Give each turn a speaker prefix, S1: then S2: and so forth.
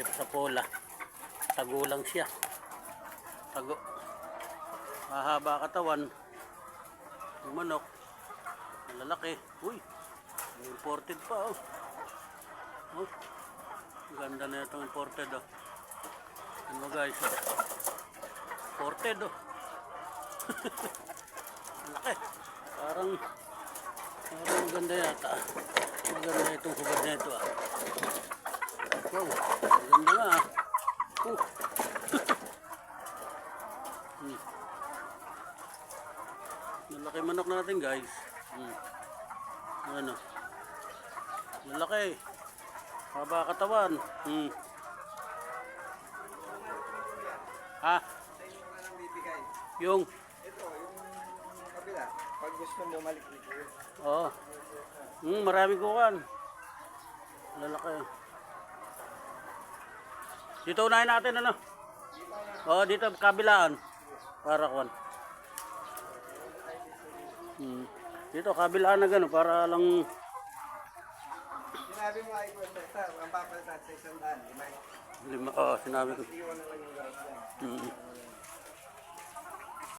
S1: sa pola. Tago lang siya. Tago. Mahaba katawan. Yung manok. Malalaki. Uy. Imported pa oh. Oh. Ganda na itong imported oh. Ano guys oh. Imported oh. Malaki. Parang maganda yata. Maganda itong hubad na ito ah. Wow. Maganda nga ah. Malaki manok natin guys. Ano? Malaki. Haba katawan. Ha? Yung
S2: Ito, yung kabila. Pag gusto mo malik-lik yun.
S1: Oo. Maraming kukan. Lalaki. Dito unahin natin ano? Oo, dito kabilaan. Para kuan. Dito kabilaan na gano'n para lang.
S2: Sinabi mo ay kwenta ito, ang papalitan sa 100, lima.
S1: Lima, sinabi ko.
S2: Iwan na lang yung gas dyan.